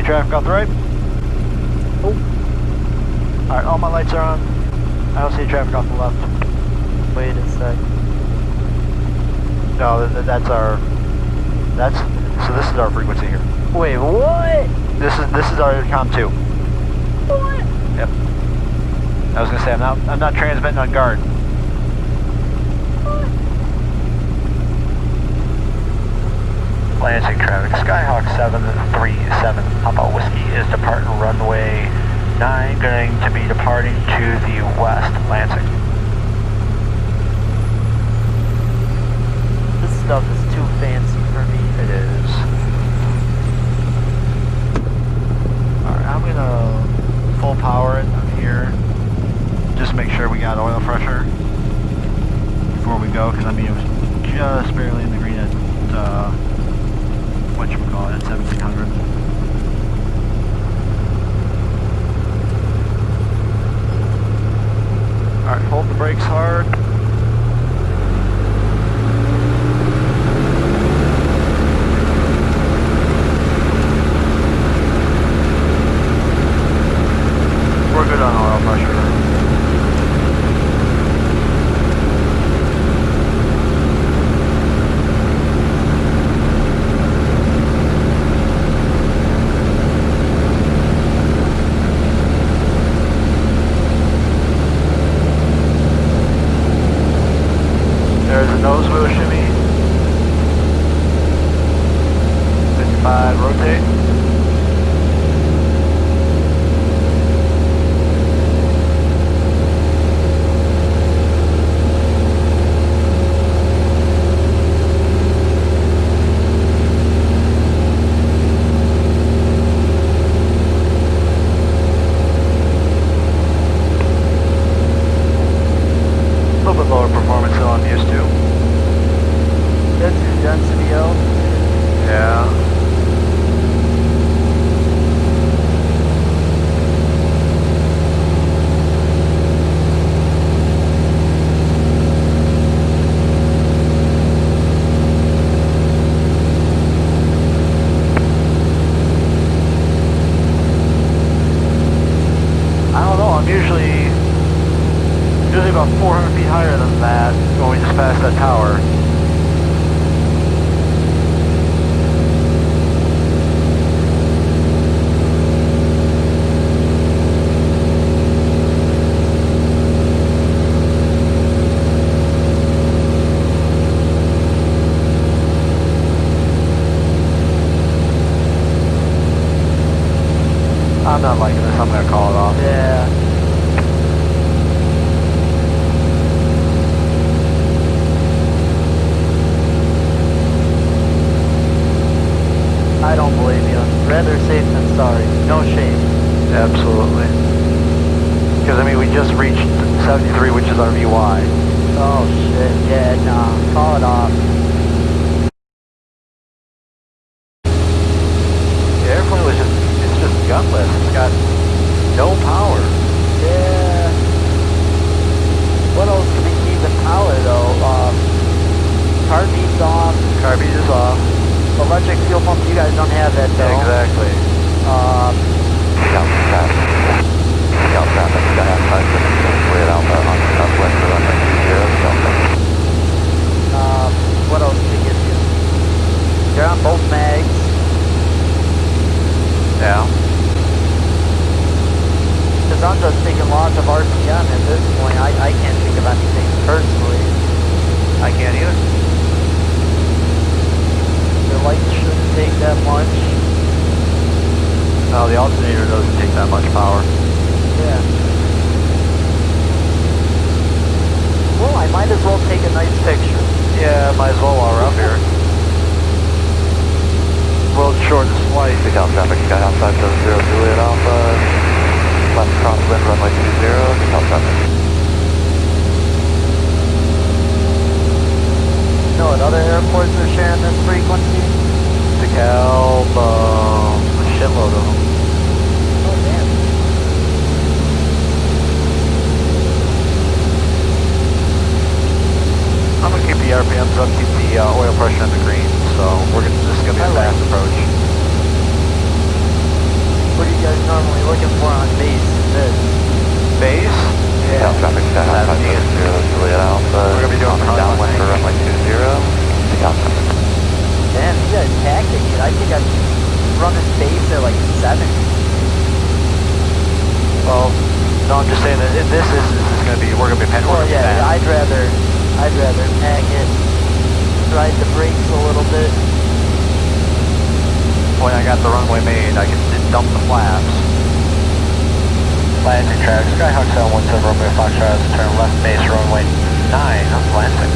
any traffic off the right? Oh. Alright, all my lights are on. I don't see traffic off the left. Wait a sec. No, that's our... So this is our frequency here. Wait, what? This is our intercom 2. What? Yep. I was gonna say I'm not transmitting on guard. Lansing traffic, Skyhawk 737 Papa Whiskey is departing runway 9, going to be departing to the west, Lansing. This stuff is too fancy for me. It is. Alright, I'm gonna full power it on here. Just make sure we got oil pressure before we go, because I mean it was just barely in the green at whatchamacallit, at 1700. Alright, hold the brakes hard. We're good on oil pressure. There's a nose wheel shimmy. 55, rotate. A little bit lower performance than I'm used to. That's your density out. Yeah. I don't know, I'm usually about 400 feet higher than that when we just passed that tower. I'm not liking this, I'm gonna call it off. Yeah. I don't blame you. Rather safe than sorry. No shame. Absolutely. Because I mean, we just reached 73, which is our VY. Oh shit. Yeah, nah. Call it off. The airplane was it's just gutless. It's got no power. Yeah. What else can we keep in power though? Carbine's off. Carbine is off. Electric fuel pump, you guys don't have that though. Exactly. Scout traffic, Skyhawk 576, cleared Alpha on the southwest of runway 20, Scout traffic. What else can we give you? You're on both mags. Yeah. Because I'm just taking lots of RPM at this point. I can't think of anything personally. I can't either. The lights shouldn't take that much. No, the alternator doesn't take that much power. Yeah. Well, I might as well take a nice picture. Yeah, might as well while we're up here. World's shortest flight. Scout traffic, Skyhawk 570, Juliet Alpha, left crosswind runway 20, Scout traffic. You know what other airports are sharing this frequency? DeKalb, a shitload of them. Oh, damn. I'm gonna keep the RPMs up, keep the oil pressure on the green, so this is gonna be a fast approach. you guys normally looking for on base? This. Base? South traffic sky high 570 Juliet Alpha. We're gonna be doing probably downwind for runway 20. South traffic. Damn, you guys tacking it. I think I'm running base at like 7. Well, no, I'm just saying that if this is gonna be, we're gonna be paying. Well, yeah, I'd rather tack it, ride the brakes a little bit. When I got the runway made, I can dump the flaps. Landing track, Skyhawk 717 Romeo Foxtrot, turn left base runway 9, Atlantic.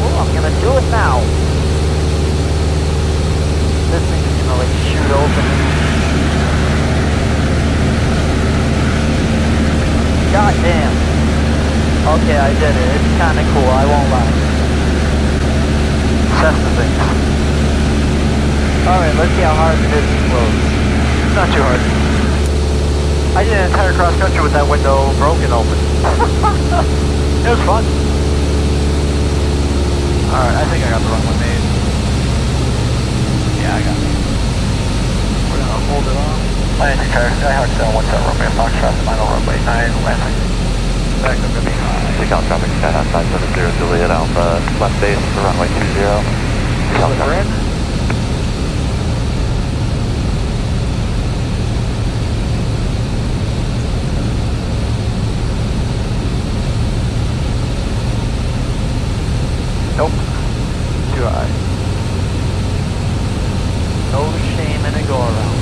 Oh, I'm gonna do it now. This thing is gonna like shoot open. God damn. Okay, I did it. It's kinda cool, I won't lie. Cessna things. Alright, let's see how hard it is to close. It's not too hard. I did an entire cross country with that window broken open. It was fun. Alright, I think I got the runway made. Yeah, I got it. We're gonna hold it off. Landing track, Skyhawk 717 Romeo Foxtrot, final runway 9, Atlantic. Back up gonna be high. Take out traffic Skyhawk 570 Juliet Alpha, left base for runway 20. Slipper in. Nope. Too high. No shame in a go around.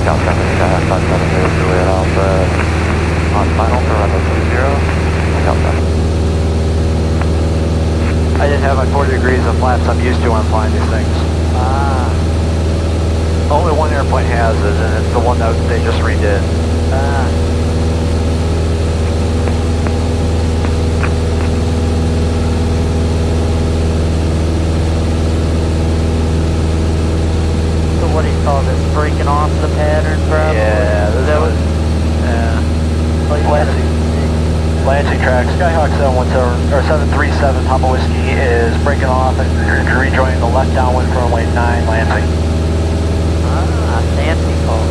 South traffic Skyhawk 570 Juliet Alpha, on final for runway 20. South traffic. I didn't have my 40 degrees of flaps I'm used to when I'm flying these things. Ah, Only one airplane has it, and it's the one that they just redid. ah. So what do you call this? Breaking off the pattern, probably? Yeah, that was. Yeah. Oh, you gotta be Lansing track, Skyhawk 717 or 737 Papa Whiskey is breaking off and rejoining the left downwind for runway 9, Lansing. Ah, fancy calls.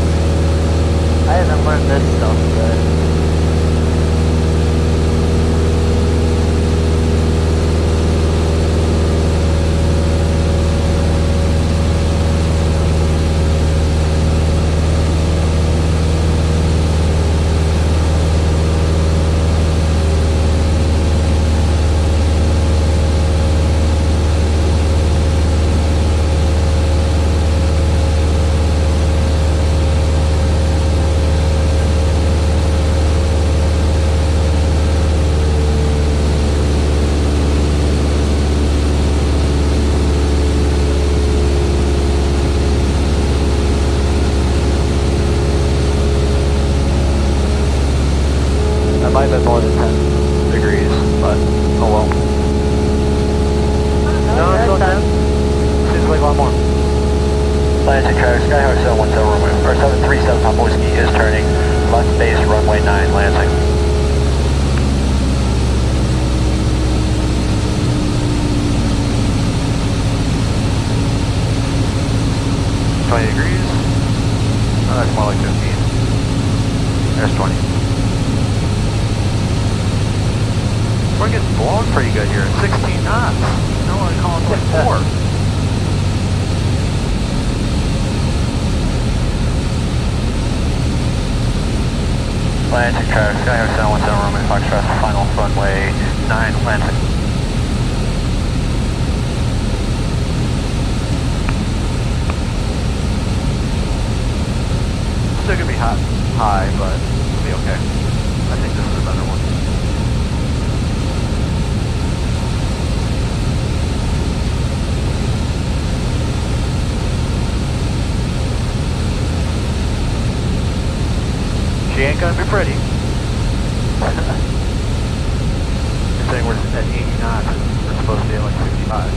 I haven't learned this stuff, but... That might have been more than 10 degrees, but oh well. No, it's still 10. Seems like a lot more. Lansing track, Skyhawk 717 Romeo, or 737 Papa Whiskey is turning left base runway 9, Lansing. Degrees. Oh, that's more like 15. There's 20. We're getting blown pretty good here at 16 knots. You know what I call it like 4. Lansing track, Skyhawk 717 Romeo Foxtrot, final runway 9, Lansing. Still gonna be high, but it'll be okay. I think this is a better one. She ain't gonna be pretty. You're saying we're at 80 knots and we're supposed to be at like 65.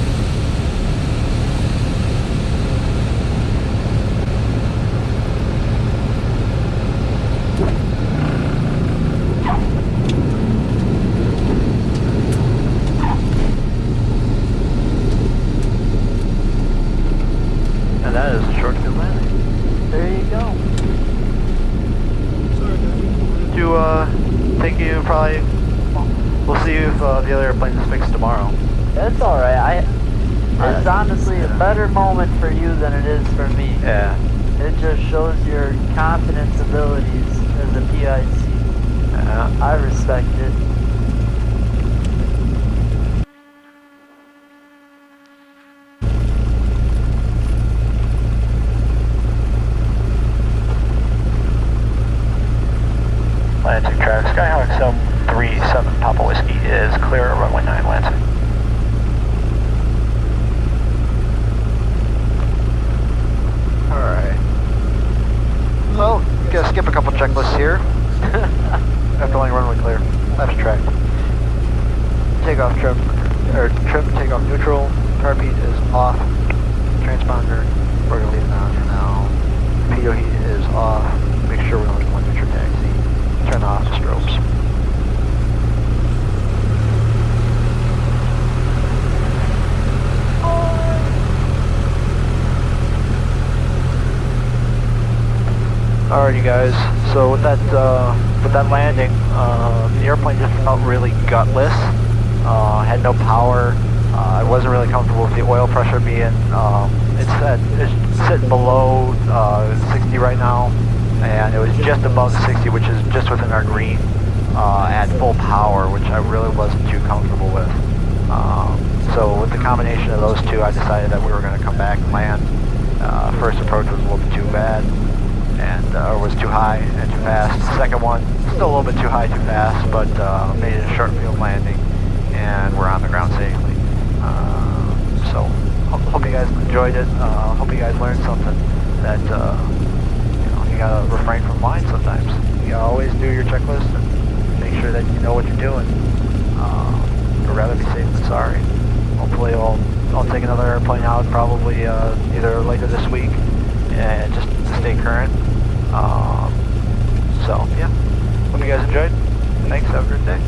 week. You probably, we'll see if the other airplane is fixed tomorrow. That's alright. It's honestly a better moment for you than it is for me. Yeah. It just shows your confidence abilities as a PIC. Yeah. I respect it. Lansing track, Skyhawk 737 Papa Whiskey is clear at runway 9 Lansing. Alright. Well, gotta skip a couple checklists here. After letting runway clear. Left track. Takeoff trim, takeoff neutral. Carb heat is off. Transponder, we're gonna leave it on for now. Pitot heat is off. Make sure we're only one neutral taxi. Turn off the strobes. Alright, you guys. So with that landing, the airplane just felt really gutless. Had no power. I wasn't really comfortable with the oil pressure being. It's sitting below 60 right now, and it was just above 60, which is just within our green at full power, which I really wasn't too comfortable with. So with the combination of those two, I decided that we were going to come back and land. First approach was a little bit too bad, and or was too high and too fast. Second one, still a little bit too high, too fast, but made it a short field landing, and we're on the ground safely. So hope you guys enjoyed it. Hope you guys learned something that you gotta refrain from lying sometimes. You gotta always do your checklist and make sure that you know what you're doing. Or rather be safe than sorry. Hopefully I'll take another airplane out probably either later this week, and just to stay current. So yeah, hope you guys enjoyed. Thanks. Have a good day.